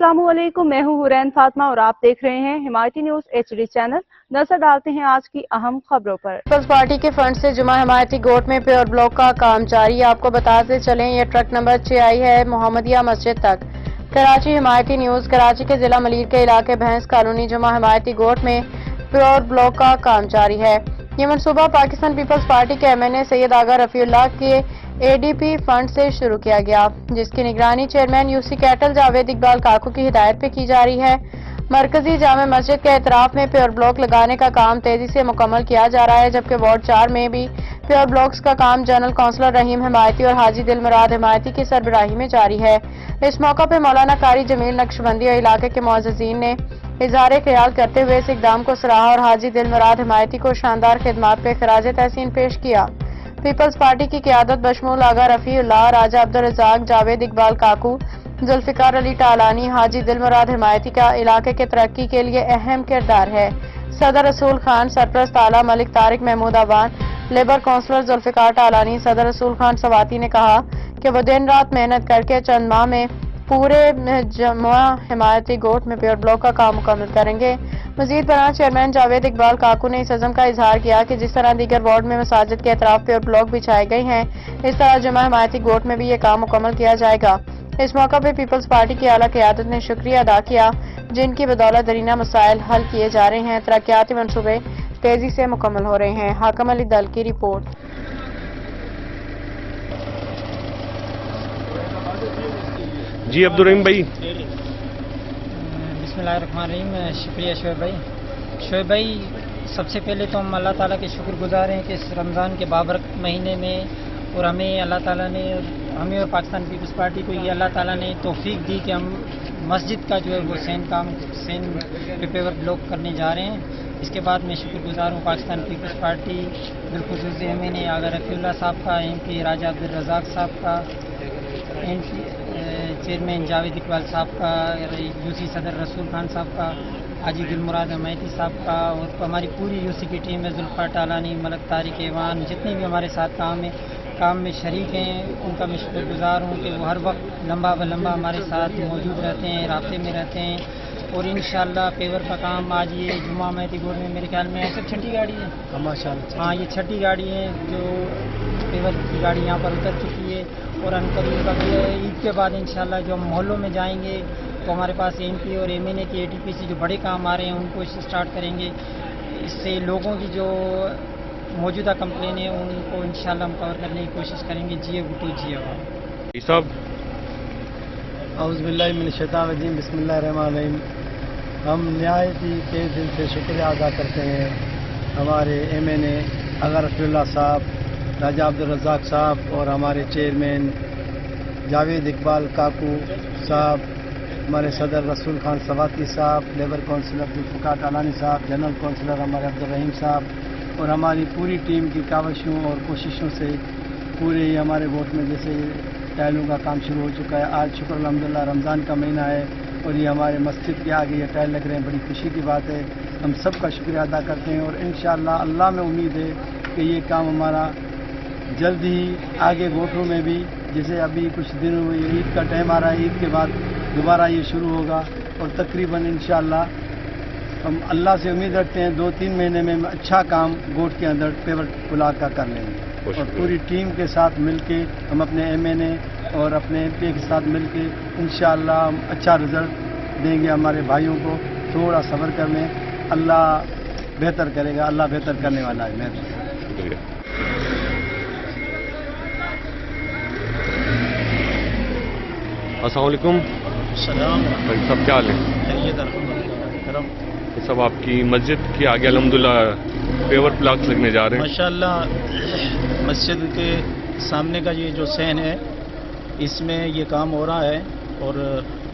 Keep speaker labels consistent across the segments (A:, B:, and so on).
A: अस्सलामुअलैकुम, मैं हूँ हुरैन फातिमा और आप देख रहे हैं हिमायती न्यूज HD चैनल। नजर डालते हैं आज की अहम खबरों पर।
B: पीपल्स पार्टी के फंड से जुमा हिमायती गोट में प्योर ब्लॉक का काम जारी। आपको बताते चलें, ये ट्रक नंबर 6 आई है मोहम्मदिया मस्जिद तक। कराची हिमायती न्यूज। कराची के जिला मलीर के इलाके भैंस कॉलोनी जुमा हिमायती गोट में प्योर ब्लॉक का काम जारी है। ये मनसूबा पाकिस्तान पीपल्स पार्टी के MNA सैयद आगा रफीउल्लाह के ADP फंड से शुरू किया गया, जिसकी निगरानी चेयरमैन UC कैटल जावेद इकबाल काकू की हिदायत पे की जा रही है। मरकजी जामे मस्जिद के एतराफ में प्योर ब्लॉक लगाने का काम तेजी से मुकम्मल किया जा रहा है, जबकि वार्ड 4 में भी प्योर ब्लॉक्स का काम जनरल काउंसलर रहीम हिमायती और हाजी दिल मुराद हिमायती की सरबराही में जारी है। इस मौका पर मौलाना कारी जमील नक्शबंदी और इलाके के मुअज़्ज़िज़ीन ने इज़हार ख्याल करते हुए इस इक़दाम को सराहा और हाजी दिल मुराद हिमायती को शानदार खिदमात पे खराज तहसीन पेश किया। पीपल्स पार्टी की क़यादत बशमूल आगा रफ़ीउल्लाह, राजा अब्दुल रज़ाक, जावेद इकबाल काकू, जुल्फ़िकार अली टालानी, हाजी दिल मुराद हिमायती का इलाके के तरक्की के लिए अहम किरदार है। सदर रसूल खान, सरप्रस्त आला मलिक तारिक महमूद अवान, लेबर काउंसलर जुल्फ़िकार टालानी, सदर रसूल खान सवाती ने कहा कि वो दिन रात मेहनत करके चंद माह में पूरे जुमा हिमायती गोट में प्योर ब्लॉक का काम मुकम्मल करेंगे। मजीद बरान चेयरमैन जावेद इकबाल काकू ने इस अज़म का इजहार किया कि जिस तरह दीगर वार्ड में मसाजिद के अतराफ प्योर ब्लॉक बिछाए गए हैं, इस तरह जुमा हिमायती गोट में भी ये काम मुकम्मल किया जाएगा। इस मौका पर पीपल्स पार्टी की आला क़यादत ने शुक्रिया अदा किया, जिनकी बदौलत दरीना मसाइल हल किए जा रहे हैं, तरक्याती मनसूबे तेजी से मुकम्मल हो रहे हैं। हाकम अली दल की रिपोर्ट।
C: जी अब्दुल रहीम भाई।
D: बिस्मिल्लाहिर्रहमानिर्रहीम। शुक्रिया शोएब भाई, सबसे पहले तो हम अल्लाह ताला के शुक्रगुजार हैं कि इस रमज़ान के बाबरकत महीने में और हमें अल्लाह ताला ने, हमें और पाकिस्तान पीपल्स पार्टी को ये अल्लाह ताला ने तौफीक दी कि हम मस्जिद का जो है वो सेन पे पेवर ब्लॉक करने जा रहे हैं। इसके बाद मैं शुक्रगुजार हूँ पाकिस्तान पीपल्स पार्टी, बिलखुसूस MNA आगा रफ़ीउल्लाह साहब का, MP राजा अब्दुल रज़ाक साहब का, MP चेयरमैन जावेद इकबाल साहब का, UC सदर रसूल खान साहब का, हाजी दिल मुराद हिमायती साहब का, और हमारी पूरी UC की टीम है, जुल्फ़िकार टालानी, मलिक तारिक एवान, जितने भी हमारे साथ काम में शरीक हैं, उनका मैं शुक्रगुजार हूँ कि वो हर वक्त लंबा व लंबा हमारे साथ मौजूद रहते हैं, राब्ते में रहते हैं। और इंशाअल्लाह पेवर का काम आज ये जुमा हिमायती गोट में मेरे ख्याल में ऐसे 6ठी गाड़ी है माशाअल्लाह। हाँ, ये 6ठी गाड़ी है जो पेवर की गाड़ी यहाँ पर उतर चुकी है। और अनकरीब ईद के बाद इंशाअल्लाह जो हम मोहल्लों में जाएंगे तो हमारे पास MP और MNA की ADP से जो बड़े काम आ रहे हैं उनको स्टार्ट करेंगे। इससे लोगों की जो मौजूदा कंप्लेन है उनको इंशाअल्लाह हम कवर करने की कोशिश करेंगे। जिए गुटू जिए
C: साहब।
E: औज़ु बिल्लाहि मिनश शैतानिर रजीम, बिस्मिल्लाहिर्रहमानिर्रहीम। हम नहायत ही तेज़ दिल से शुक्रिया अदा करते हैं हमारे MNA आगा रफ़ीउल्लाह साहब, राजा अब्दुल रज़ाक साहब और हमारे चेयरमैन जावेद इकबाल काकू साहब, हमारे सदर रसूल खान सवाती साहब, लेबर काउंसलर जुल्फ़िकार टालानी साहब, जनरल काउंसलर हमारे अब्दुल रहीम साहब और हमारी पूरी टीम की काविशों और कोशिशों से पूरे हमारे वोट में जैसे टाइलों का काम शुरू हो चुका है। आज शुक्र अल्हम्दुलिल्लाह रमज़ान का महीना है और ये हमारे मस्जिद के आगे ये टाइल लग रहे हैं, बड़ी खुशी की बात है। हम सब का शुक्रिया अदा करते हैं और इंशाअल्लाह अल्लाह में उम्मीद है कि ये काम हमारा जल्द ही आगे वोटों में भी, जैसे अभी कुछ दिन हुए ईद का टाइम आ रहा है, ईद के बाद दोबारा ये शुरू होगा और तकरीबन इंशाअल्लाह हम अल्लाह से उम्मीद रखते हैं 2-3 महीने में अच्छा काम गोट के अंदर पेवर ब्लॉक का कर लेंगे। और पूरी टीम के साथ मिलके हम अपने MNA और अपने MP के साथ मिलके इंशाअल्लाह हम अच्छा रिजल्ट देंगे हमारे भाइयों को। थोड़ा सब्र कर लें, अल्लाह बेहतर करेगा, अल्लाह बेहतर करने वाला है। मेहरबानी।
C: अस्सलाम वालेकुम।
E: सलाम
C: भाई साहब, क्या हाल है? ये सब आपकी मस्जिद के आगे अल्हम्दुलिल्लाह पेवर ब्लॉक्स लगने जा रहे हैं
E: माशाअल्लाह। मस्जिद के सामने का ये जो सेन है इसमें ये काम हो रहा है और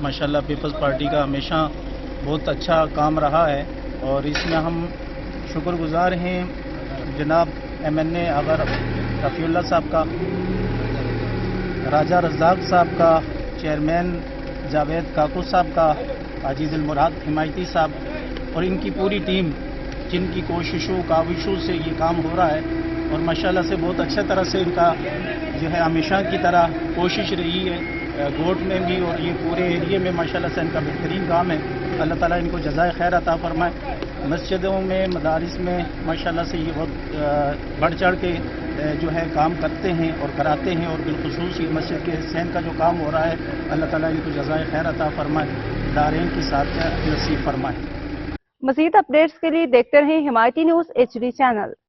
E: माशाअल्लाह पीपल्स पार्टी का हमेशा बहुत अच्छा काम रहा है और इसमें हम शुक्रगुजार हैं जनाब MNA आगा रफ़ीउल्लाह साहब का, राजा रज़ाक साहब का, चेयरमैन जावेद काकू साहब का, हाजी दिल मुराद हिमायती साहब और इनकी पूरी टीम, जिनकी कोशिशों काविशों से ये काम हो रहा है और माशाल्लाह से बहुत अच्छे तरह से इनका जो है हमेशा की तरह कोशिश रही है
F: گوٹ میں بھی اور یہ پورے ایریے میں ماشاءاللہ سے ان کا بہترین کام ہے. اللہ تعالیٰ ان کو جزائے خیر عطا فرمائے. مسجدوں میں مدارس میں ماشاءاللہ سے یہ بہت بڑھ چڑھ کے جو ہے کام کرتے ہیں اور کراتے ہیں, اور بالخصوص یہ مسجد کے حسین کا جو کام ہو رہا ہے اللہ تعالیٰ ان کو جزائے خیر عطا فرمائے, دارین کی ساتھ نصیب فرمائے.
A: مزید اپڈیٹس کے لیے دیکھتے رہیں حمایتی نیوز HD چینل.